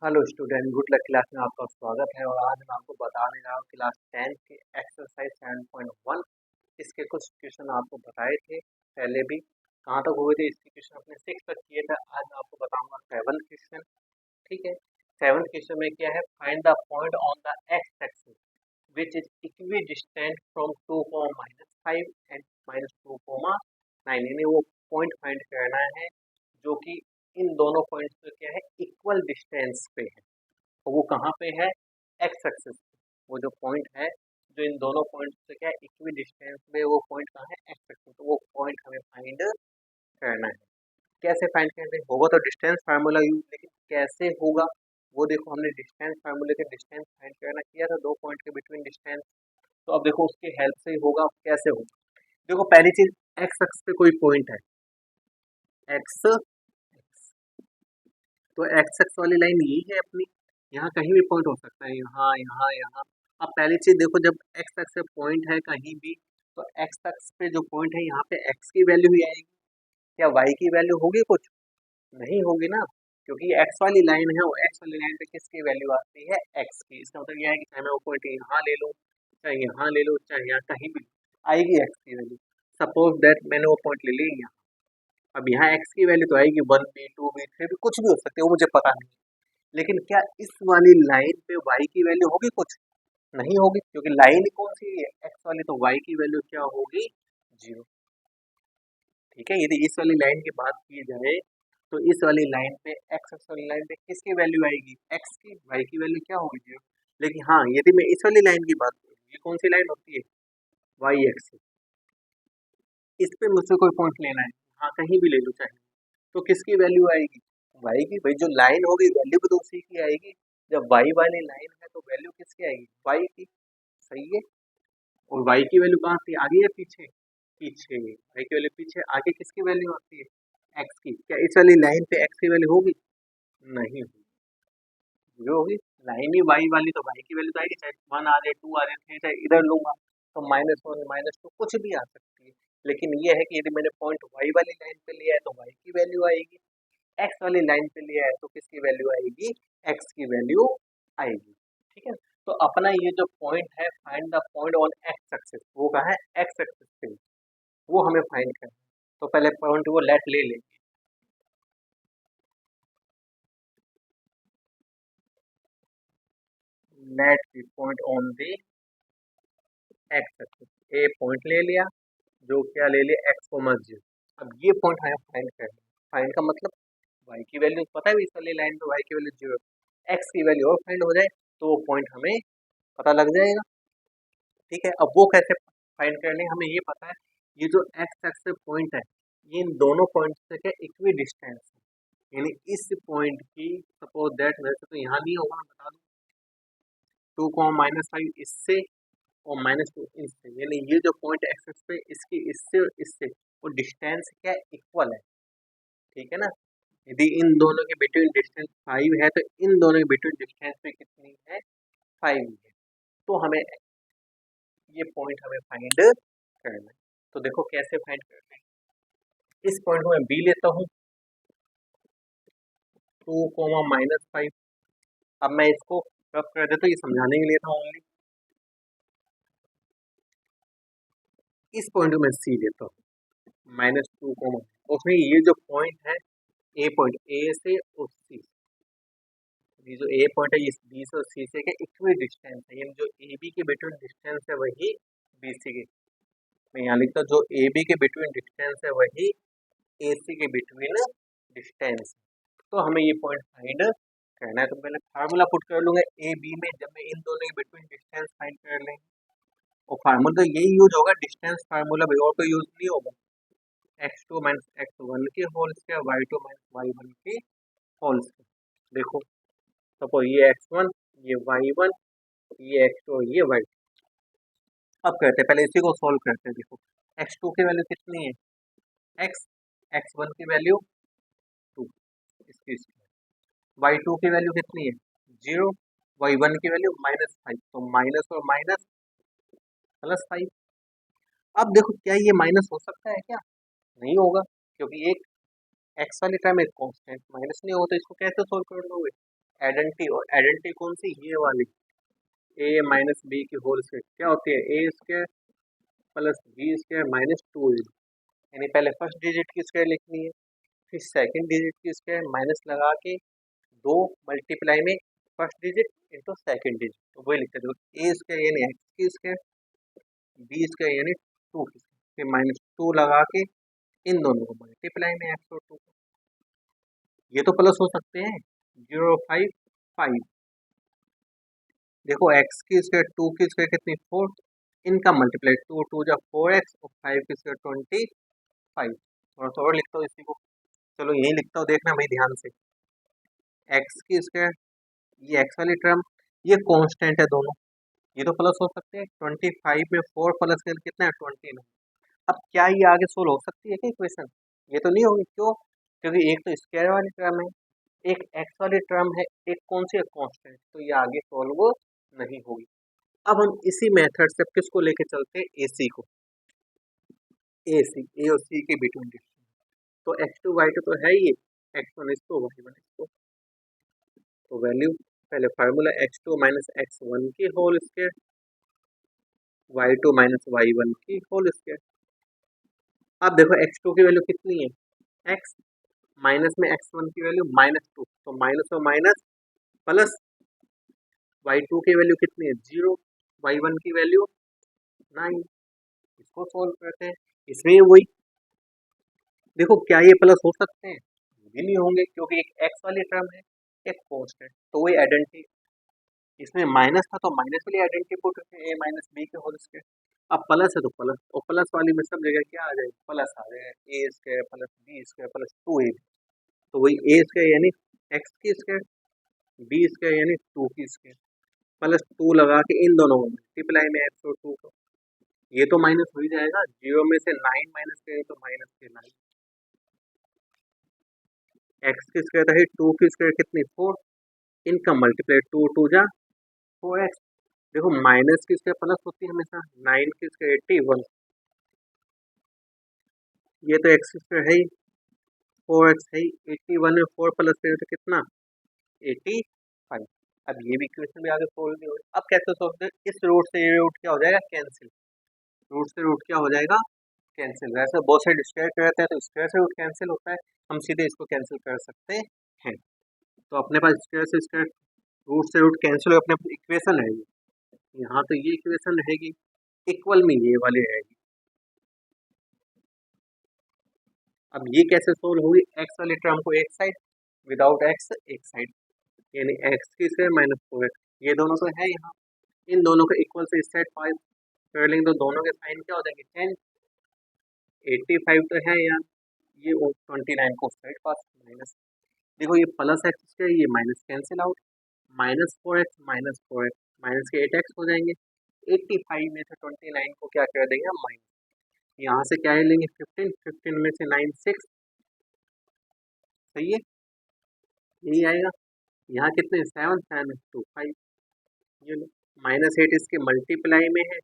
Hello student, good luck class में आपका स्वागत है। और आज मैं आपको बताने जा रहा हूँ क्लास 10 के एक्सरसाइज 7.1। इसके कुछ क्वेश्चन आपको बताए थे पहले भी। कहाँ तक हुए थे इसके क्वेश्चन अपने 6 तक किए थे। आज मैं आपको बताऊंगा 7th क्वेश्चन। ठीक है, 7th क्वेश्चन में क्या है, find the point on the x axis which is equi distant from 2,-5 and -2,9। यानी वो पॉइंट फाइंड करना है जो कि इन दोनों पॉइंट्स पे क्या है, इक्वल डिस्टेंस पे है। और वो कहाँ पे है, एक्स एक्सिस पे। वो जो पॉइंट है जो इन दोनों पॉइंट से क्या है, इक्वी डिस्टेंस में, वो पॉइंट कहाँ है, एक्स एक्सिस। तो वो पॉइंट हमें फाइंड करना है। कैसे फाइंड करते हैं, होगा तो डिस्टेंस फार्मूला यूज, लेकिन कैसे होगा वो देखो। हमने डिस्टेंस फार्मूले के डिस्टेंस फाइंड करना किया था, दो पॉइंट के बिटवीन डिस्टेंस। तो अब देखो उसकी हेल्प से ही होगा। कैसे होगा, देखो पहली चीज, एक्स एक्स पे कोई पॉइंट है, एक्स, तो एक्स एक्स वाली लाइन यही है अपनी। यहाँ कहीं भी पॉइंट हो सकता है, यहाँ यहाँ यहाँ। अब पहली चीज देखो, जब एक्स एक्स पे पॉइंट है कहीं भी, तो एक्स एक्स पे जो पॉइंट है यहाँ पे एक्स की वैल्यू ही आएगी। क्या वाई की वैल्यू होगी कुछ? नहीं होगी ना, क्योंकि एक्स वाली लाइन है, वो एक्स वाली लाइन पे किसकी वैल्यू आती है, एक्स की। इसका मतलब यह है कि चाहे मैं वो पॉइंट यहाँ ले लूँ, चाहे यहाँ ले लूँ, चाहे यहाँ कहीं भी, आएगी एक्स की वैल्यू। सपोज दैट मैंने वो पॉइंट ले ली यहाँ। अब यहाँ एक्स की वैल्यू तो आएगी 1 भी, 2 भी, 3 भी, कुछ भी हो सकती है, वो मुझे पता नहीं। लेकिन क्या इस वाली लाइन पे y की वैल्यू होगी कुछ? नहीं होगी, क्योंकि लाइन कौन सी है, x वाली। तो y की वैल्यू क्या होगी, 0। ठीक है, यदि इस वाली लाइन की बात की जाए तो इस वाली लाइन पे, x वाली लाइन पे किसकी वैल्यू आएगी, x की। y की वैल्यू क्या होगी, 0। लेकिन हाँ, यदि मैं इस वाली लाइन की बात करूँ, ये कौन सी लाइन होती है, y एक्सिस। इस पे मुझसे कोई पॉइंट लेना है, हाँ कहीं भी ले लो चाहे, तो किसकी वैल्यू आएगी, y की। भाई जो लाइन होगी वैल्यू भी तो उसी की आएगी। जब y वाली लाइन है तो वैल्यू किसकी आएगी, y की। सही है। और y की वैल्यू कहाँ थी, आगे या पीछे, पीछे। y की वैल्यू पीछे, आगे किसकी वैल्यू आती है, x की। क्या इस वाली लाइन पे x की वैल्यू होगी? नहीं होगी, जो होगी लाइन ही y वाली, तो y की वैल्यू तो आएगी, चाहे 1 आ जाए, 2 आ जाए, 3, चाहे इधर लूंगा तो -1 -2 कुछ भी आ सकती है। लेकिन ये है कि यदि मैंने पॉइंट y वाली लाइन पे लिया है तो y की वैल्यू आएगी, एक्स वाली लाइन पे लिया है तो किसकी वैल्यू आएगी, एक्स की वैल्यू आएगी। ठीक है, तो अपना ये जो पॉइंट है, find the point on x axis, वो कहाँ है, एक्स एक्सिस पे, वो हमें फाइंड करना है। तो पहले पॉइंट वो लेट ले लेंगे। Let the point on the x axis, A point ले लिया, जो क्या ले लिया, एक्स को मत 0। अब ये पॉइंट हमें फाइंड करना है। फाइंड का मतलब, y की वैल्यू पता है, इस वाली लाइन पे y की वैल्यू 0, एक्स की वैल्यू और फाइंड हो जाए तो वो पॉइंट हमें पता लग जाएगा। ठीक है, अब वो कैसे फाइंड करने, हमें ये पता है, ये जो एक्स एक्सिस पॉइंट है, ये इन दोनों पॉइंट से क्या इक्वी डिस्टेंस है। यानी इस पॉइंट की, सपोज दैट, वैसे तो यहाँ नहीं होगा, मैं बता दूं, 2,-5 इससे और -2 इससे, यानी ये जो पॉइंट एक्स एक्सिस पे, इसकी इससे और इससे, वो डिस्टेंस क्या इक्वल है। ठीक है ना, यदि इन दोनों के बिटवीन डिस्टेंस 5 है तो इन दोनों के बिटवीन डिस्टेंस पे कितनी है, 5 है। तो हमें ये पॉइंट हमें फाइंड करना है। तो देखो कैसे फाइंड करते हैं। इस पॉइंट को मैं बी लेता हूँ, 2,-5। अब मैं इसको रफ कर देता हूँ, ये समझाने के लिए था ओनली। इस पॉइंट को मैं सी लेता हूँ, -2, उसमें ये जो पॉइंट है, ए पॉइंट, ए से और सी, ये जो ए पॉइंट है, ये बी से और सी से के इक्वी डिस्टेंस है। यानी जो ए बी के बिटवीन डिस्टेंस है वही बी सी के, मैं यहाँ लिखता हूँ, जो ए बी के बिटवीन डिस्टेंस है वही ए सी के बिटवीन डिस्टेंस। तो हमें ये पॉइंट फाइंड करना है। तो पहले फार्मूला पुट कर लूंगा ए बी में, जब मैं इन दोनों के बिटवीन डिस्टेंस फाइंड कर लेंगे। और फार्मूला तो यही यूज होगा, डिस्टेंस फार्मूला भी, और कोई यूज नहीं होगा। x2 - x1 के होल स्क्वायर, y2 - y1 के होल स्क्वायर। देखो सपोज ये x1, ये y1, ये x2 और ये y2। अब करते हैं, पहले इसी को सॉल्व करते हैं। देखो x2 की वैल्यू कितनी है, x, x1 की वैल्यू 2, इसकी y2 की वैल्यू कितनी है, 0, y1 की वैल्यू -5, तो माइनस और माइनस +5। अब देखो क्या ये माइनस हो सकता है क्या, नहीं होगा, क्योंकि एक एक्स वाले टर्म एक कांस्टेंट, माइनस नहीं होगा, तो इसको कैसे सोल्व कर लोगे, आइडेंटिटी, और आइडेंटिटी कौन सी, ये वाली, ए माइनस बी की होल स्क्वायर क्या होती है, a square plus b square minus 2ab, यानी पहले फर्स्ट डिजिट की स्क्वायर लिखनी है, फिर सेकंड डिजिट की स्क्वायर माइनस लगा के दो मल्टीप्लाई में first digit into second digit, तो वही लिखते हैं, ए स्क्वायर यानी एक्स की स्क्वायर, बी स्क्वायर यानी 2 की स्क्वायर, फिर माइनस 2 लगा के इन दोनों को मल्टीप्लाई में एक्स और 2 को, ये तो प्लस हो सकते हैं, 0 5 5, देखो एक्स की स्क्वायर 2 की स्क्वायर कितनी 4, इनका मल्टीप्लाई 2 2 जा 4x और 5 की स्क्वायर 25, थोड़ा सा और लिखता हूँ इसी को, चलो यही लिखता हूँ, देखना भाई ध्यान से, एक्स की स्क्वायर, ये एक्स वाली टर्म, ये कांस्टेंट है दोनों, ये तो प्लस हो सकते हैं, 25 में 4 प्लस कर कितना है 29, अब क्या ये आगे सोल्व हो सकती है क्या इक्वेशन, ये तो नहीं होगी, क्यों, क्योंकि एक तो स्क्वायर वाली टर्म है, एक एक्स वाली टर्म है, एक कौन सी है कांस्टेंट, तो ये आगे सोल्व नहीं होगी। अब हम इसी मेथड से किसको लेके चलते हैं, एसी को, ए और सी के बिटवीन डिस्टेंस, तो x2 y2 तो है ही, x1 इसको y1 इसको, तो वैल्यू पहले फार्मूला x2 माइनस x1 की whole square, y2 minus y1 की होल स्क्वायर, अब देखो x2 की वैल्यू कितनी है, x माइनस में x1 की वैल्यू -2, तो माइनस और माइनस प्लस, y2 की वैल्यू कितनी है 0, y1 की वैल्यू 9, इसको सोल्व करते हैं, इसमें वही देखो क्या ये प्लस हो सकते हैं, भी नहीं होंगे, क्योंकि एक एक्स वाली टर्म है, एक कांस्टेंट, तो वही आइडेंटिटी, इसमें माइनस था तो माइनस वाली आइडेंटिटी पुट करते ए माइनस बी के होल स्क्वायर, अब प्लस है तो प्लस, और प्लस वाली में सब जगह क्या आ जाएगा, प्लस आ जाएगा, a square plus b square plus 2ab, तो वही ए स्क्वायर यानी एक्स की स्क्वायर, बी स्क्वायर यानी 2 की स्क्वायर, प्लस 2 लगा के इन दोनों को मल्टीप्लाई में एक्स और 2 को, ये तो माइनस हो ही जाएगा, 0 में से 9 माइनस करें तो माइनस के 9, एक्स की स्क्वायर रही 2 की स्क्वायर कितनी 4, इनका मल्टीप्लाई 2 2 जा 4x, देखो माइनस की स्क्वायर प्लस होती है हमेशा, 9 की स्क्वायर 81, ये तो एक्स स्क्वायर है ही, 4x है ही, 81 में 4 प्लस करें तो कितना 85, अब ये भी इक्वेशन भी आगे सोल्व नहीं होगी, अब कैसे सोल्व करें, इस रूट से ये रूट क्या हो जाएगा कैंसिल, रूट से रूट क्या हो जाएगा कैंसिल, वैसे बहुत साइड स्क्वायर करते हैं तो स्क्वायर से रूट कैंसिल होता है, हम सीधे इसको कैंसिल कर सकते हैं, तो अपने पास स्क्वायर से स्क्वायर रूट से रूट कैंसिल अपने इक्वेशन है, यहाँ तो ये इक्वेशन रहेगी, इक्वल में ये वाली रहेगी, अब ये कैसे सोल्व होगी, एक्स वाली टर्म को एक साइड, विदाउट एक्स एक साइड, यानी एक्स की स्क्वायर माइनस 4x, ये दोनों तो है यहाँ, इन दोनों को इक्वल से इस साइड 5 कर लेंगे तो दोनों के साइन क्या हो जाएंगे 10, 85 तो है यार, ये 29 को साइड पास माइनस, देखो ये प्लस एक्स है, ये minus cancel out, -4x minus के 8x हो जाएंगे, 85 में से 29 को क्या कर देंगे हम माइनस, यहाँ से क्या लेंगे 15, 15 में से 9 6, सही है, यही आएगा, यहाँ कितने 7 7 2 5, ये लो -8 इसके मल्टीप्लाई में है,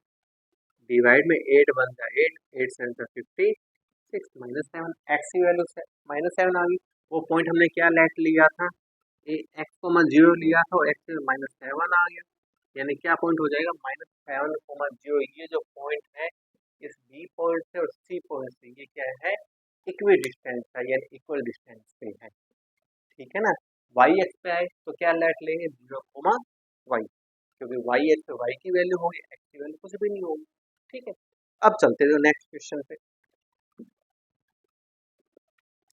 डिवाइड में 8 बन जाए 8, 8 7 56 -7, एक्स की वैल्यू से -7 आ गई, वो पॉइंट हमने क्या लेट लिया था, एक्स को 0 लिया था और एक्स -7 आ गया, यानी क्या पॉइंट हो जाएगा -7, 0, ये जो पॉइंट है इस बी पॉइंट से और सी पॉइंट से ये क्या है इक्वी डिस्टेंस है, यानी इक्वल डिस्टेंस पे है, ठीक है ना, वाई एक्स पे आए तो क्या लेट लेंगे 0, क्योंकि वाई एक्स पे वाई की वैल्यू होगी, एक्स की वैल्यू कुछ भी नहीं होगी, ठीक है, अब चलते हैं नेक्स्ट क्वेश्चन पे,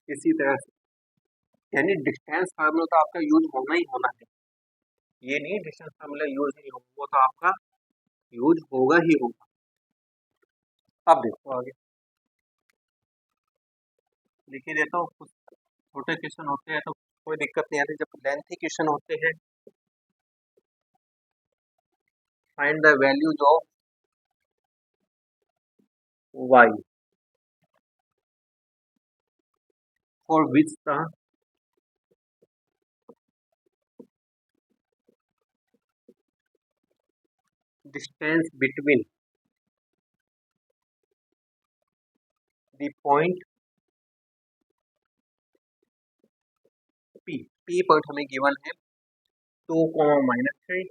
इसी तरह से, यानी डिस्टेंस फार्मूला तो आपका यूज होना ही होना है, ये नहीं डिस्टेंस फार्मूला यूज नहीं होगा, वो तो आपका यूज होगा ही होगा, अब देखो आगे लिखिए देता हूँ, कुछ छोटे क्वेश्चन होते हैं तो कोई दिक्कत नहीं आती, जब लेंथी क्वेश्चन होते हैं, find the values of y for which the distance between the point P point हमें गिवन है 2, -3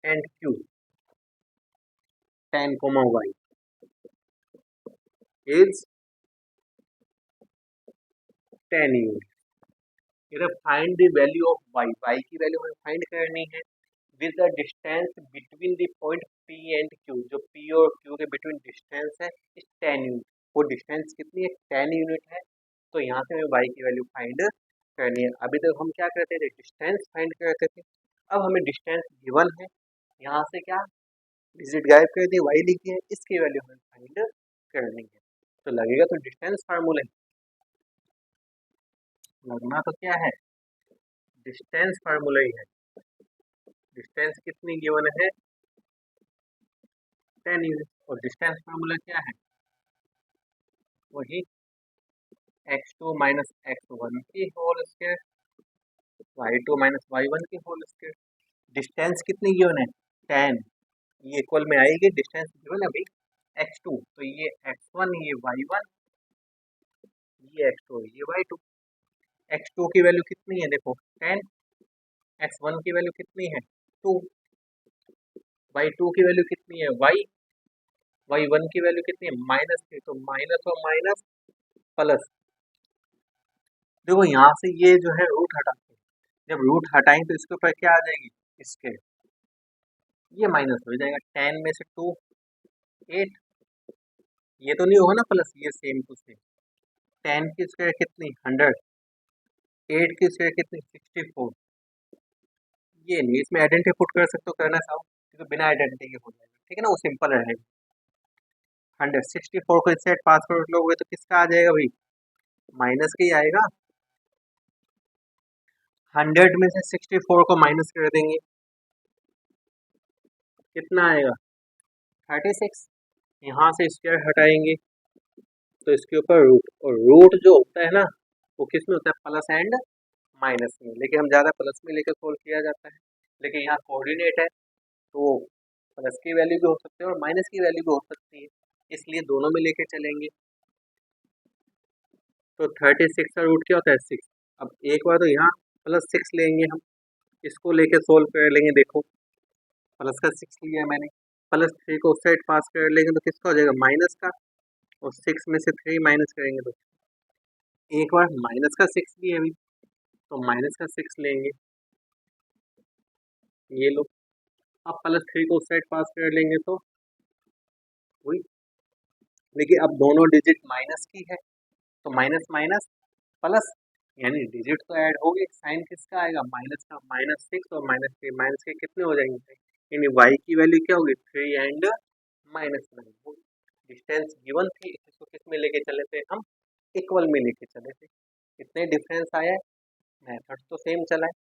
and Q 10, Y is 10 unit. इधर find the value of y की वैल्यू हमें फाइंड करनी है with the distance between the point P and Q। जो P और Q के बिटवीन डिस्टेंस है इस 10 यूनिट। वो डिस्टेंस कितनी है? 10 यूनिट है। तो यहाँ से हमें y की वैल्यू फाइंड करनी है। अभी तक हम क्या करते थे? डिस्टेंस फाइंड करते थे। अब हमें डिस्टेंस गिवन है, यहाँ से क्या डिजिट गायब कर दी, y लिखी है, इसकी वैल्यू हमें फाइंड करनी है। तो लगेगा तो डिस्टेंस फार्मूला लगना तो क्या है? डिस्टेंस फार्मूला ही है। डिस्टेंस कितनी गिवन है? 10 यूनिट। और डिस्टेंस फार्मूला क्या है? वही x2 - x1 की होल स्क्वायर, y2 - y1 की होल स्क्वायर। डिस्टेंस कितनी गिवन है? 10। ये इक्वल में आएगी, डिस्टेंस गिवन है भाई x2, तो ये x1, ये y1, ये x2, ये y2। x2 की वैल्यू कितनी है? देखो 10। x1 की वैल्यू कितनी है? 2। y2 की वैल्यू कितनी है? y1 की वैल्यू कितनी है? -3। तो माइनस और माइनस प्लस। देखो यहाँ से ये जो है रूट हटाते हैं, जब रूट हटाएंगे तो इसके ऊपर क्या आ जाएगी? इसके ये माइनस हो जाएगा। 10 में से 2 8। ये तो नहीं होगा ना प्लस, ये सेम टू सेम। 10 की स्क्वायर कितनी? 100। 8 की स्क्वायर कितनी? 64। ये नहीं, इसमें आइडेंटिटी पुट कर सकते हो, करना चाहो तो बिना आइडेंटिटी के हो जाएगा, ठीक है ना, वो सिंपल रहेगा। 164 को इस साइड पास कर लोगे तो किसका आ जाएगा भाई? माइनस का ही आएगा। 100 में से 64 को माइनस कर देंगे, कितना आएगा? 36। यहाँ से स्क्वायर हटाएंगे तो इसके ऊपर रूट, और रूट जो होता है ना वो किस में होता है? प्लस एंड माइनस में। लेकिन हम ज़्यादा प्लस में लेकर सोल्व किया जाता है, लेकिन यहाँ कोऑर्डिनेट है तो प्लस की वैल्यू भी हो सकती है और माइनस की वैल्यू भी हो सकती है, इसलिए दोनों में लेके चलेंगे। तो 36 का रूट क्या होता है? 6। अब एक बार तो यहाँ +6 लेंगे हम, इसको लेके सोल्व कर लेंगे। देखो प्लस का 6 लिया मैंने, +3 को उस साइड पास कर लेंगे तो किसका हो जाएगा? माइनस का। और 6 में से 3 माइनस करेंगे तो एक बार माइनस का 6 भी है अभी, तो माइनस का 6 लेंगे, ये लो। अब +3 को उस साइड पास कर लेंगे तो वही। देखिए अब दोनों डिजिट माइनस की है तो माइनस माइनस प्लस, यानी डिजिट तो ऐड हो गए, साइन किसका आएगा? माइनस का। -6 और -3, माइनस के कितने हो जाएंगे? यानी y की वैल्यू क्या होगी? 3 एंड -9। डिस्टेंस गिवन थी, इसको किस में लेके चले थे हम? इक्वल में लेके चले थे। कितने डिफरेंस आया है? मेथड तो सेम चला है।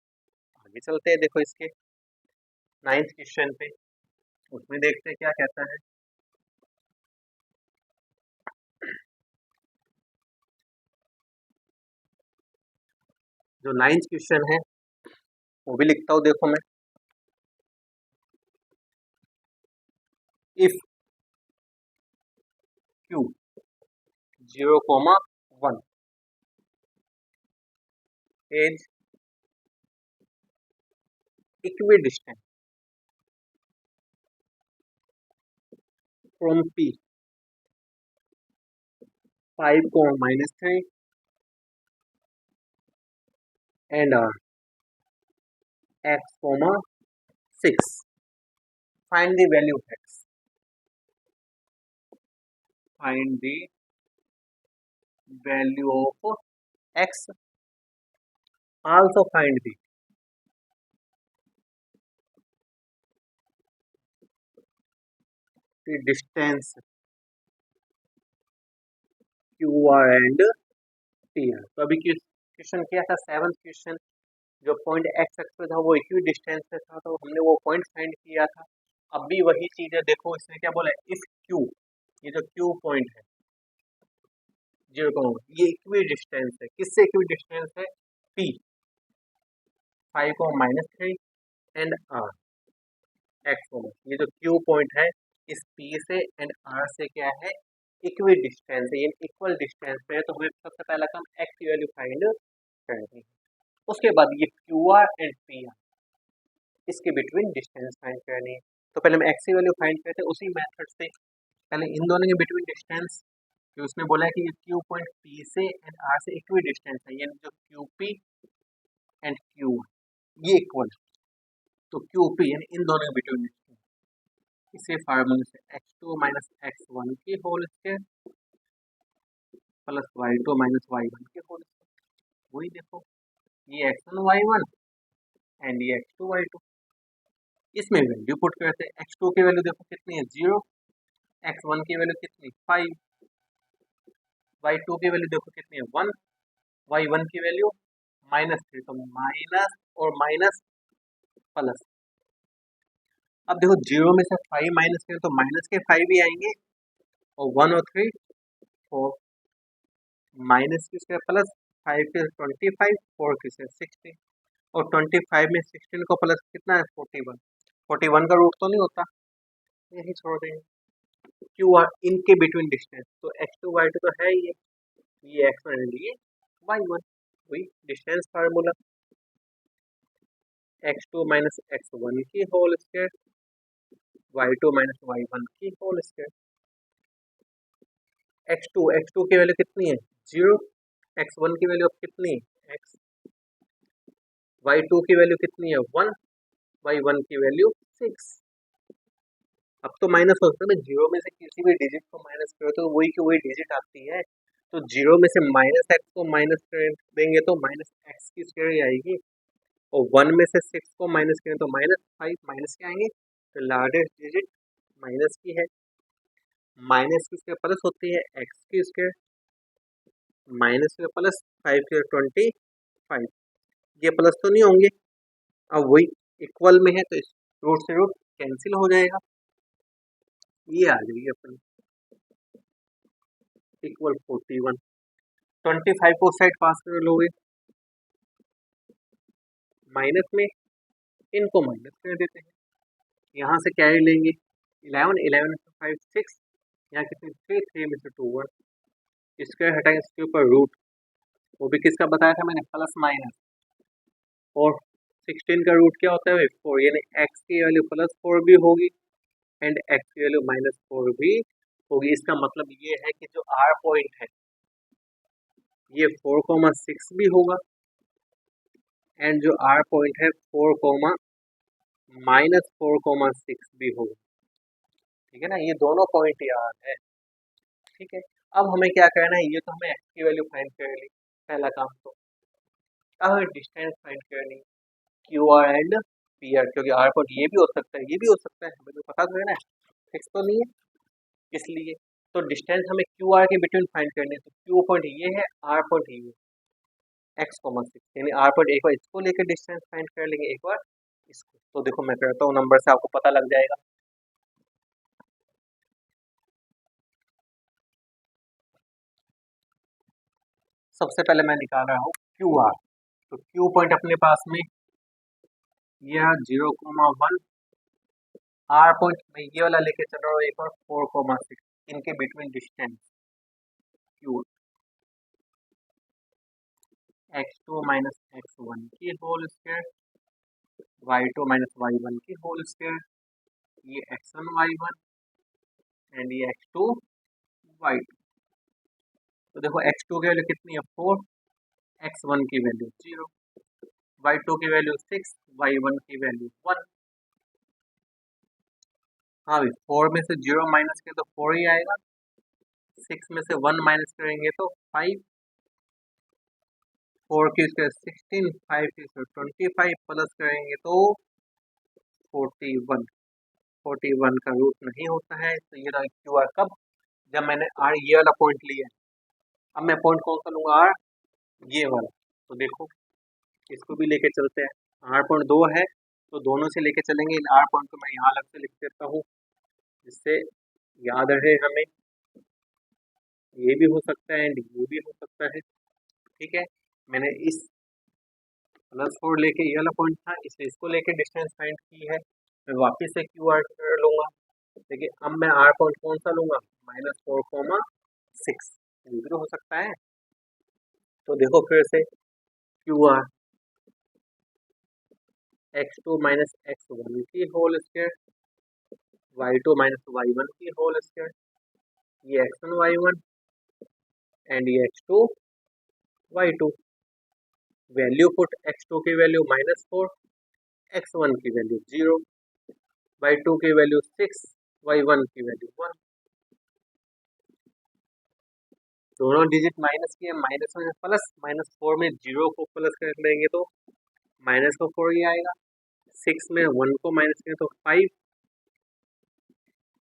आगे चलते हैं, देखो इसके 9th क्वेश्चन पे, उसमें देखते हैं क्या कहता है। जो 9th क्वेश्चन है वो भी लिखता हूँ, देखो मैं। If Q 0, 1 is equidistant from P 5, -3 and x, 6. Find the value of x. Find the value of x. Also find the distance QR and PR. तो अभी क्वेश्चन क्या था? 7th क्वेश्चन, जो पॉइंट एक्स एक्स पे था वो equi distance पे था, तो हमने वो पॉइंट फाइंड किया था। अब भी वही चीज है, देखो इसने क्या बोला है? इफ Q, ये जो Q पॉइंट है 0, ये इक्वी डिस्टेंस है, किससे इक्वी डिस्टेंस है? P 5, -3 एंड R x, ये जो Q पॉइंट है इस P से एंड R से क्या है? इक्वी डिस्टेंस है, ये इक्वल डिस्टेंस पे है। तो हमें सबसे पहला काम x की वैल्यू फाइंड करनी है। उसके बाद ये Q R and P R, इसके बिटवीन डिस्टेंस फाइंड करनी है। तो पहले हम एक्स की वैल्यू फाइंड करते हैं उसी मेथड से। पहले इन दोनों के बिटवीन डिस्टेंस, कि उसने बोला है कि ये क्यू पॉइंट पी से एंड आर से इक्वी डिस्टेंस है, यानी जो क्यू पी एंड क्यू ये इक्वल, तो क्यू पी यानी इन दोनों के बिटवीन डिस्टेंस, इसे फार्मूले से x2 माइनस x1 की whole square plus y2 minus y1 की होल स्क्वायर, वही देखो ये x1 y1 एंड ये x2 y2, इसमें वैल्यू पुट करते हैं। x2 की वैल्यू देखो कितनी है 0, x1 की वैल्यू कितनी 5, y2 की वैल्यू देखो कितनी है 1, y1 की वैल्यू -3, तो माइनस और माइनस प्लस। अब देखो 0 में से 5 माइनस करें तो माइनस के 5 भी आएंगे, और 1 और 3 4, माइनस की स्क्वायर प्लस 5 के 25, 4 की स्क्वायर 16, और 25 में 16 को प्लस कितना है 41, 41 का रूट तो नहीं होता, यही छोड़ देंगे। क्यू आर इनके बिटवीन डिस्टेंस, तो x2 y2 तो है ये x1 एंड ये y1, वही distance formula x2 minus x1 की whole square y2 minus y1 की होल स्क्वायर। x2 की वैल्यू कितनी है 0, x1 की वैल्यू अब कितनी है x, y2 की वैल्यू कितनी है 1, y1 की वैल्यू 6। अब तो माइनस हो सकता है, जीरो में से किसी भी डिजिट को माइनस करो तो वही की वही डिजिट आती है, तो जीरो में से माइनस एक्स को माइनस कर देंगे तो माइनस एक्स की स्क्वायर आएगी, और 1 में से 6 को माइनस करें तो -5, माइनस के आएंगे, तो लार्जेस्ट डिजिट माइनस की है, माइनस की स्क्वायर प्लस होती है एक्स की स्क्वायर, माइनस के प्लस 5 के 25, ये प्लस तो नहीं होंगे, अब वही इक्वल में है तो इस रूट से रूट कैंसिल हो जाएगा, ये आ जाएगी अपनी इक्वल 41, 25 को साइड पास कर लोगे माइनस में, इनको माइनस कर देते हैं, यहाँ से कैरी लेंगे 11, 11 में 5 6, यहाँ कितने 3, 3 में से 2 1, स्क्वायर हटाएंगे इसके ऊपर रूट, वो भी किसका बताया था मैंने प्लस माइनस, और 16 का रूट क्या होता है 4, यानी x की वैल्यू +4 भी होगी एंड x की वैल्यू -4 भी होगी। इसका मतलब ये है कि जो r पॉइंट है ये 4,6 भी होगा, एंड जो r पॉइंट है 4, -4,6 भी होगा, ठीक है ना, ये दोनों पॉइंट याद है, ठीक है। अब हमें क्या करना है, ये तो हमें x की वैल्यू फाइंड कर ली, पहला काम, तो अब हमें डिस्टेंस फाइंड करनी Q R and P R, क्योंकि आर पॉइंट ये भी हो सकता है ये भी हो सकता है, हमें तो पता तो है ना, फिक्स तो नहीं है, इसलिए तो डिस्टेंस हमें क्यू आर के बिटवीन फाइंड करनी है, तो क्यू पॉइंट ये है, आर पॉइंट ये है, x,6, यानी आर पॉइंट एक बार इसको लेकर डिस्टेंस फाइंड कर लेंगे, एक बार इसको, तो देखो मैं करता हूँ नंबर से, आपको पता लग जाएगा। सबसे पहले मैं निकाल रहा हूँ क्यू आर, तो क्यू पॉइंट अपने पास में यह 0,1, आर पॉइंट में ये वाला लेके चल रहा हूँ एक और 4,6, इनके between distance Q x2 minus x1 की whole square y2 minus y1 की होल स्क्वायर, ये x1 y1 एंड ये x2 y2, तो देखो x2 की वैल्यू कितनी है 4, x1 की वैल्यू 0, y2 की वैल्यू 6, y1 की वैल्यू 1, हाँ भाई 4 में से 0 माइनस करें तो 4 ही आएगा, 6 में से 1 माइनस करेंगे तो 5, 4 की स्क्वायर 16, 5 की स्क्वायर 25, प्लस करेंगे तो 41, 41 का रूट नहीं होता है, तो ये रहा क्यू आर, कब जब मैंने आर ये वाला पॉइंट लिया है, अब मैं पॉइंट कौन सा लूंगा आर ये वाला, तो देखो इसको भी लेके चलते हैं, आर पॉइंट 2 है तो दोनों से लेके चलेंगे, आर पॉइंट को मैं यहाँ अलग से लिख देता हूँ जिससे याद रहे हमें, ये भी हो सकता है एंड ये भी हो सकता है, ठीक है। मैंने इस +4 लेके ये वाला पॉइंट था, इसलिए इसको लेके डिस्टेंस फाइंड की है, मैं वापस से क्यू आर लूंगा, देखिए अब मैं आर पॉइंट कौन सा लूंगा -4,6, ये भी तो हो सकता है, तो देखो फिर से Q R x2 minus x1 की whole square, y2 minus y1 की होल स्क्वायर, ये x1 y1 एंड ये x2 y2। Value put x2 की वैल्यू -4, x1 की वैल्यू 0, y2 की वैल्यू 6, y1 की वैल्यू 1। दोनों डिजिट माइनस की है, माइनस में प्लस, -4 में 0 को प्लस कर लेंगे तो माइनस का 4 ही आएगा, 6 में 1 को माइनस करें तो 5,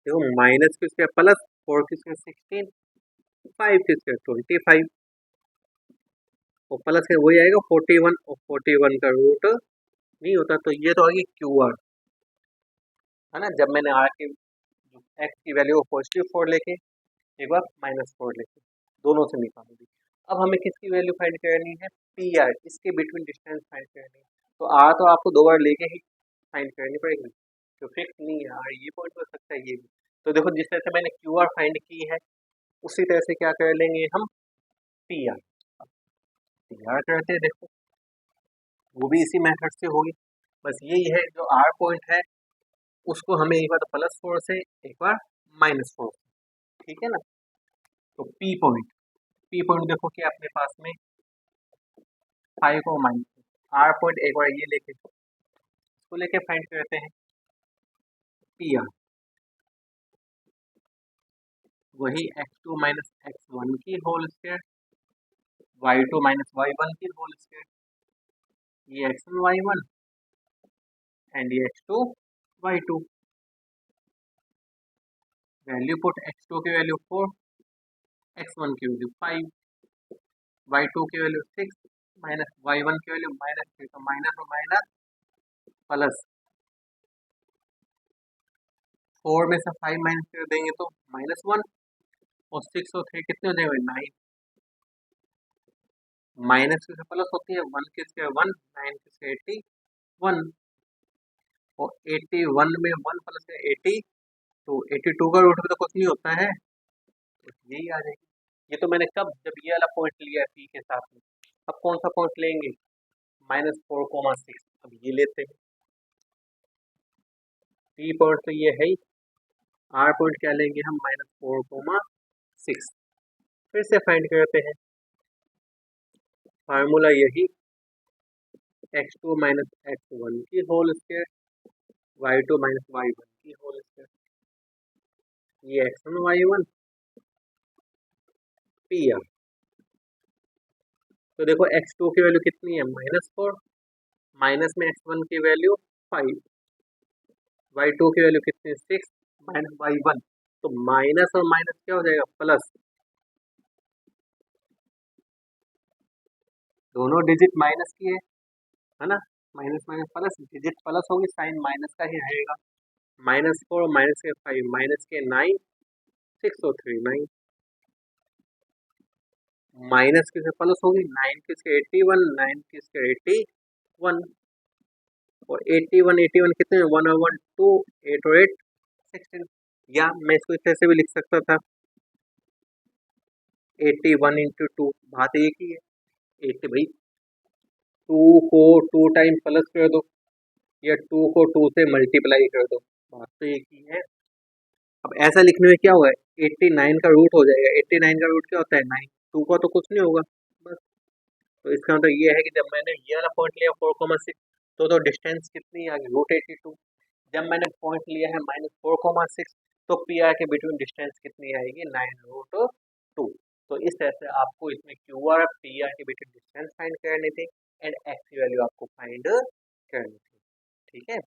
देखो माइनस की स्क्वायर प्लस, 4 की स्क्वायर 16, 5 की स्क्वायर 25, और प्लस के वही आएगा 41, और 41 का रूट नहीं होता, तो ये तो आएगी क्यू आर, है ना। जब मैंने आर की एक्स की वैल्यू को +4 लेके एक बार -4 लेके दोनों से निकाल दी। अब हमें किसकी वैल्यू फाइंड करनी है, पी आर, इसके बिटवीन डिस्टेंस फाइंड करनी है। तो आर तो आपको 2 बार लेके ही फाइंड करनी पड़ेगी, तो फिक्स नहीं है आर, ये पॉइंट हो सकता है ये भी। तो देखो जिस तरह से मैंने क्यू आर फाइंड की है, उसी तरह से क्या कर लेंगे हम, पी आर। पी आर करते हैं, देखो वो भी इसी मेथड से होगी, बस यही है जो आर पॉइंट है उसको हमें एक बार तो +4 से, एक बार -4 से, ठीक है ना। तो पी पॉइंट देखो कि अपने पास में 5 और माइनस, आर पॉइंट एक बार ये लेके इसको लेके फाइंड करते हैं पी आर, वही x2 माइनस x1 की whole square, y2 minus y1 की होल स्क्वायर, ये x1 y1 एंड ये x2 y2। Value put x2 की वैल्यू 4, x1 की वैल्यू 5, y2 की वैल्यू 6, माइनस y1 की वैल्यू -3, तो माइनस और माइनस प्लस, 4 में से 5 माइनस कर देंगे तो -1, और 6 और 3 कितने हो जाएंगे 9, माइनस की प्लस होती है, 1 की स्क्वायर 1, 9 की स्क्वायर 81, और 81 में 1 प्लस है 80, तो 82 का रूट भी तो कुछ नहीं होता है, तो यही आ जाएगी। ये तो मैंने कब, जब ये वाला पॉइंट लिया है पी के साथ में। अब कौन सा पॉइंट लेंगे, -4,6, अब ये लेते हैं। पी पॉइंट तो ये है ही, आर पॉइंट क्या लेंगे हम, -4,6। फिर से फाइंड करते हैं, फार्मूला यही, x2 माइनस x1 की whole square, y2 minus y1 की होल स्क्वायर, ये x1 y1 पी आर। तो देखो x2 की वैल्यू कितनी है, -4, माइनस में x1 की वैल्यू 5, y2 की वैल्यू कितनी है 6, माइनस y1, तो माइनस और माइनस क्या हो जाएगा प्लस, दोनों डिजिट माइनस की है ना, minus minus plus, digit plus होगी साइन माइनस का ही रहेगा, -4 माइनस के 5 माइनस के 9, 6 और 3 9, माइनस की से प्लस होगी, 9 की से 81, 9 की से 81, और 81 कितने, 1 और 1 2, 8 और 8 16, या मैं इसको इस तरह से भी लिख सकता था, 81 इंटू 2, बात एक ही है, 80 भाई 2 को 2 टाइम प्लस कर दो, या 2 को 2 से मल्टीप्लाई कर दो, बात तो एक ही है। अब ऐसा लिखने में क्या होगा, 89 का रूट हो जाएगा, 89 का रूट क्या होता है 9, 2 का तो कुछ नहीं होगा बस। तो इसका मतलब ये है कि जब मैंने ये वाला पॉइंट लिया 4,6, तो डिस्टेंस कितनी आ गई √82। जब मैंने पॉइंट लिया है -4,6, तो पी आर के बिटवीन डिस्टेंस कितनी आएगी 9√2। तो इस तरह से आपको इसमें क्यू आर पी आर के बिटवीन डिस्टेंस फाइंड करनी थी, एंड एक्स की वैल्यू आपको फाइंड करनी थी, ठीक है।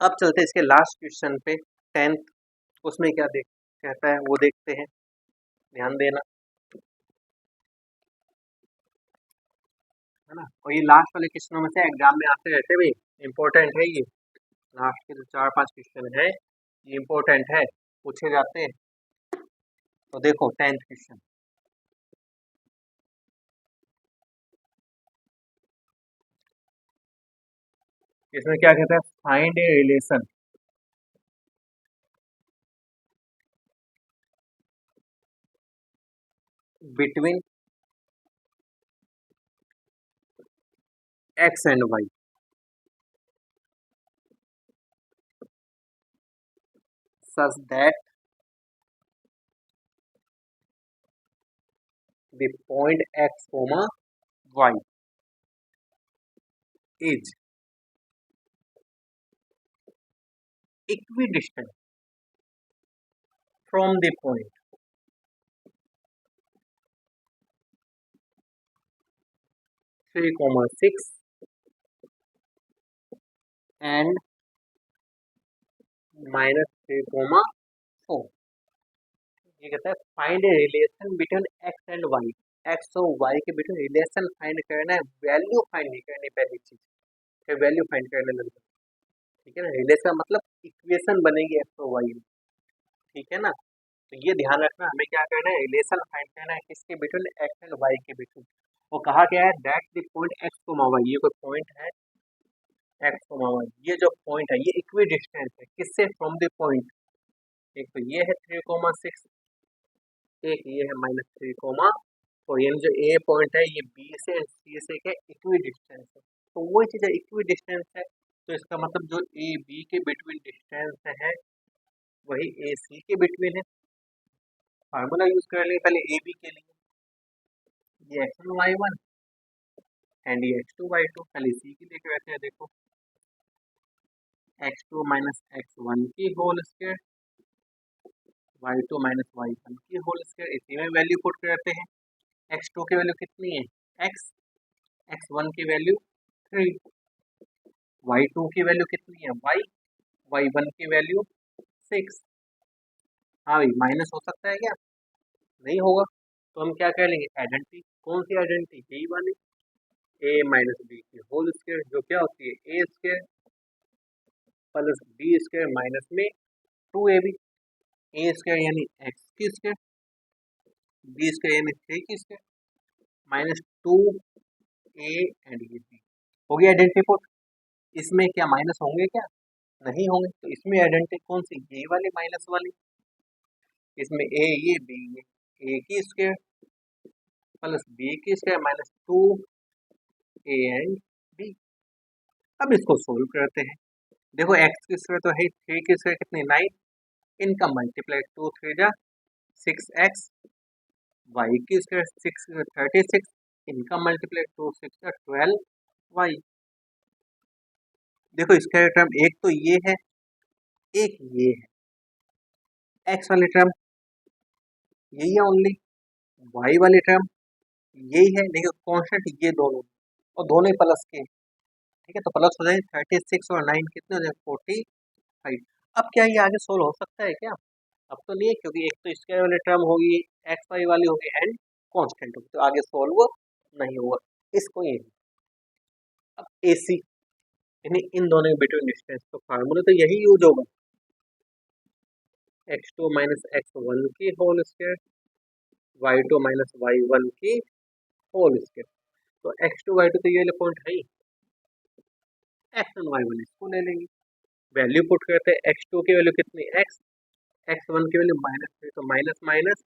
अब चलते हैं इसके लास्ट क्वेश्चन पे, 10th, उसमें क्या देख कहता है वो देखते हैं, ध्यान देना, है ना। और ये लास्ट वाले क्वेश्चनों में से एग्जाम में आते रहते भाई, इंपॉर्टेंट है ये, लास्ट के जो 4-5 क्वेश्चन है ये इंपॉर्टेंट है, पूछे जाते हैं। तो देखो 10th क्वेश्चन, इसमें क्या कहता है, find a relation between x and y, such that the point x comma y is equidistant from the point 3, 6 and -3, 4। ये कहता है find a relation between x and y. X और वाई के between relation find करना है, value find नहीं करनी पहली चीज, फिर वैल्यू फाइंड करने लग जाओ। ठीक है ना, रिलेशन मतलब इक्वेशन बनेगी एक्स और वाई में। ठीक है ना, तो ये ध्यान रखना, हमें क्या करना है, रिलेशन फाइंड करना है किसके बिटवीन, एक्स एंड वाई के बिटवीन। वो कहा गया है that the point x comma y, ये कोई पॉइंट है एक्स कोमा वाई, ये जो पॉइंट है ये इक्वी डिस्टेंस है किससे, फ्रॉम द पॉइंट। एक तो ये है 3, 6, एक ये है -3, और ये जो ए पॉइंट है ये बी से एंड सी से क्या इक्वी डिस्टेंस है। तो वही चीज है, इक्वी डिस्टेंस है, तो इसका मतलब जो ए बी के बिटवीन डिस्टेंस है वही ए सी के बिटवीन है। फार्मूला यूज कर लेंगे पहले ए बी के लिए, ये x1 y1 एंड ये x2 y2। पहले सी के लिए कहते हैं, देखो x2 - x1 की होल स्क्वायर, y2 - y1 की होल स्क्वायर। इसी में वैल्यू पुट करते हैं। x2 की वैल्यू कितनी है x, x1 की वैल्यू 3, y2 की वैल्यू कितनी है y, y1 की वैल्यू 6। हाँ भाई, माइनस हो सकता है क्या, नहीं होगा, तो हम क्या कर लेंगे, आइडेंटिटी। कौन सी आइडेंटिटी, यही वाली, a - b की होल स्क्वायर, जो क्या होती है a square plus b square minus में 2ab। a स्क्वायर यानी x की स्क्वायर, b स्क्वायर यानी 3 की स्क्वायर, -2a एंड ये b। हो गया आइडेंटिटी पुट। इसमें क्या माइनस होंगे क्या, नहीं होंगे, तो इसमें आइडेंटिटी कौन सी, ये वाली माइनस वाली। इसमें a ये b ये, a की स्क्वायर प्लस b की स्क्वायर -2a एंड b। अब इसको सोल्व करते हैं। देखो x की स्क्वायर तो है, 3 की स्क्वायर कितनी 9, इनका मल्टीप्लाई 2 3 जा 6x, y की स्क्वायर 6 36, इनका मल्टीप्लाई 2 6 जा 12y। देखो इसका टर्म एक तो ये है, एक ये है, x वाली टर्म यही है ओनली, y वाली टर्म यही है, लेकिन कॉन्स्टेंट ये दोनों, और दोनों ही प्लस के। ठीक है, तो प्लस हो जाए 36 और 9 कितने हो जाए 45। अब क्या ये आगे सोल्व हो सकता है क्या, अब तो नहीं है, क्योंकि एक तो स्क्वायर वाली टर्म होगी, एक्स वाई वाली होगी एंड कांस्टेंट होगी, तो आगे सोल्व नहीं होगा इसको ये। अब ए सी यानी इन दोनों के बिटवीन डिस्टेंस, तो फार्मूला तो यही यूज होगा, x2 - x1 की होल स्क्वायर, y2 - y1 की होल स्क्वायर। तो x2 y2 तो ये वाले पॉइंट है ही, x1 y1 इसको ले लेंगे, वैल्यू पुट करते हैं। x2 की वैल्यू कितनी x, x1 की वैल्यू -3, तो माइनस माइनस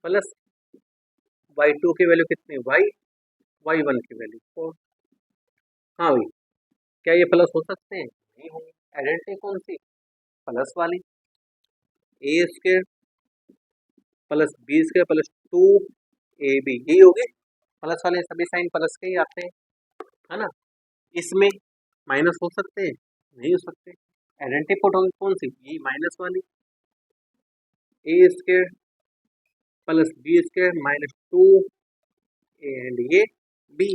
प्लस, y2 की वैल्यू कितनी y, y1 की वैल्यू 4। हाँ भाई, क्या ये प्लस हो सकते हैं, नहीं होंगे। आइडेंटिटी कौन सी, प्लस वाली, a square plus b square plus 2ab, यही होगी। प्लस वाले सभी साइन प्लस के ही आते हैं, है ना। इसमें माइनस हो सकते हैं, नहीं हो सकते। आइडेंटिटी पुट होगी कौन सी, ये माइनस वाली, a square plus b square -2 and ये बी।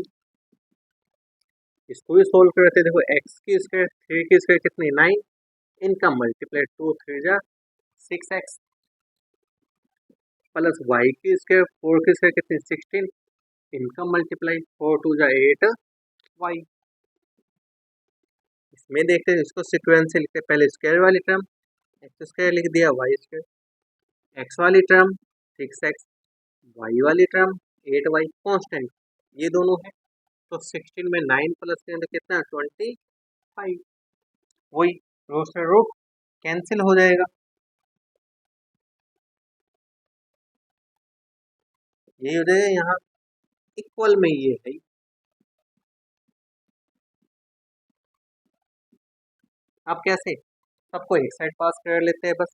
इसको भी सोल्व करते हैं। देखो x की स्क्वायर 3 की स्क्वायर कितनी 9, इनका मल्टीप्लाई 2 3 जा 6x प्लस y की स्क्वायर 4 की स्क्वायर कितनी 16, इनका मल्टीप्लाई 4 2 जा 8y। इसमें देखते हैं, इसको सीक्वेंस से लिखते हैं, पहले स्क्वायर वाली टर्म एक्स स्क्वायर लिख दिया, वाई स्क्वायर, एक्स वाली टर्म 6x, वाई वाली टर्म 8y, कांस्टेंट ये दोनों है। तो 16 में 9 प्लस करें तो कितना 25, वही रूट से रूट कैंसिल हो जाएगा, यही हो जाएगा यहाँ इक्वल में, ये है। अब कैसे, सबको एक साइड पास कर लेते हैं बस,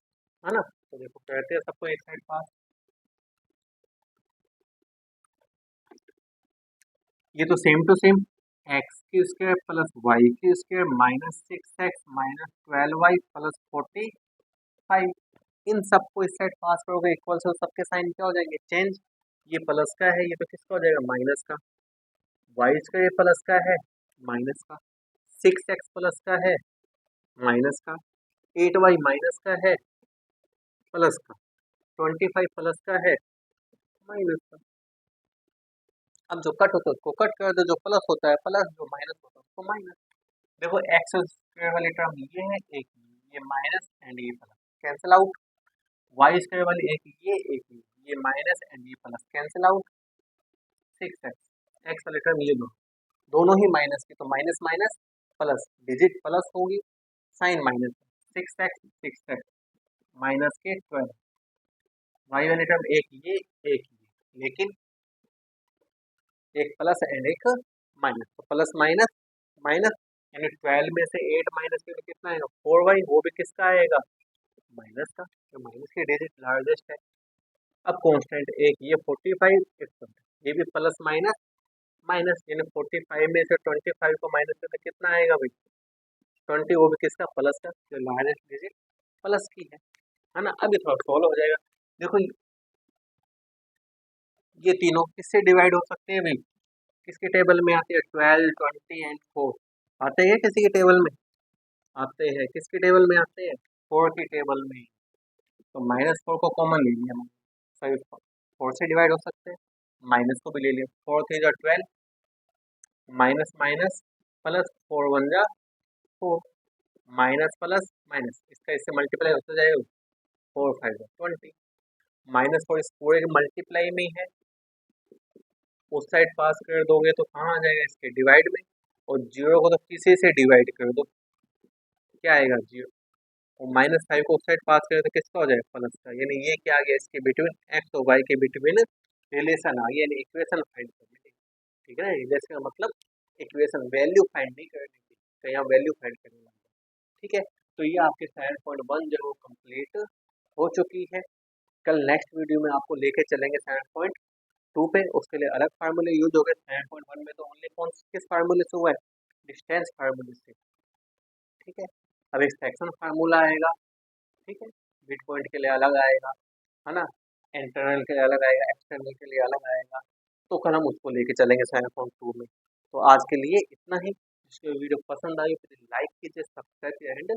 है ना। तो देखो कहते हैं सबको एक साइड पास, ये तो सेम टू सेम एक्स की स्क्वायर प्लस वाई की square minus 6x minus 12y plus 45, इन सबको इस साइड पास करोगे इक्वल से, सबके साइन क्या हो जाएंगे, चेंज। ये प्लस का है, ये तो किसका हो जाएगा, माइनस का। वाई स्क्वायर प्लस का है, माइनस का। 6x प्लस का है, माइनस का। 8y माइनस का है, प्लस का। 25 प्लस का है, माइनस का। अब जो कट होता है उसको कट कर दो, जो प्लस होता है प्लस, जो माइनस होता है उसको माइनस। देखो एक्स स्क्वायर वाली टर्म ये है एक, ये माइनस एंड ये plus cancel out. Y square वाली एक ये माइनस एंड ये plus cancel out. 6x x वाली टर्म ये दो, दोनों ही माइनस की, तो minus minus plus, digit plus होगी, साइन माइनस। 6x माइनस के 12, वाई वाली टर्म एक ये, लेकिन एक प्लस एंड एक माइनस, तो प्लस माइनस माइनस, यानी 12 में से 8 माइनस के कितना आएगा, 4y, वो भी किसका आएगा, माइनस का, तो माइनस की डिजिट लार्जेस्ट है। अब कांस्टेंट एक ये 45, ये भी प्लस माइनस माइनस, यानी 45 में से 25 को माइनस करके कितना आएगा भाई, 20, वो भी किसका, प्लस का, जो लार्जेस्ट डिजिट प्लस की है ना। अब ये थोड़ा सॉल्व हो जाएगा। देखो ये तीनों किससे डिवाइड हो सकते हैं भाई, किसके टेबल में आते हैं, 12, 20 एंड 4 आते हैं किसी के टेबल में, आते हैं किसके टेबल में आते हैं, 4 की टेबल में। तो -4 को कॉमन ले लिया मैंने, सही, 4 से डिवाइड हो सकते हैं, माइनस को भी ले लिया, 4 3 जा 12, माइनस माइनस प्लस, 4 1 जा 4, माइनस प्लस माइनस, इसका इससे मल्टीप्लाई होता जाएगा, 4 5 जा 20, -4 इस पूरे मल्टीप्लाई में ही है, उस साइड पास कर दोगे तो कहाँ आ जाएगा, इसके डिवाइड में, और जीरो को तो किसी से डिवाइड कर दो, क्या आएगा, जीरो। और -5 को उस साइड पास करें तो किसका हो जाएगा, प्लस का, यानी ये क्या आ गया, इसके बिटवीन एक्स और वाई के बिटवीन रिलेशन आ गया, यानी इक्वेशन फाइंड करने की। ठीक है ना, रिलेशन का मतलब इक्वेशन, वैल्यू फाइंड नहीं करने की, तो यहाँ वैल्यू फाइंड करने लगा। ठीक है, तो ये आपके 7.1 जो कंप्लीट हो चुकी है। कल नेक्स्ट वीडियो में आपको लेके चलेंगे 7.2 पे, उसके लिए अलग फार्मूले यूज हो गए। 7.1 में तो ओनली कौन किस फार्मूले से हुआ है, डिस्टेंस फार्मूले से। ठीक है, अब एक सेक्शन फार्मूला आएगा, ठीक है, मिड पॉइंट के लिए अलग आएगा, है ना, इंटरनल के लिए अलग आएगा, एक्सटर्नल के लिए अलग आएगा, तो कल हम उसको लेके चलेंगे 7.2 में। तो आज के लिए इतना ही। जिसको वीडियो पसंद आई तो लाइक कीजिए, सब्सक्राइब एंड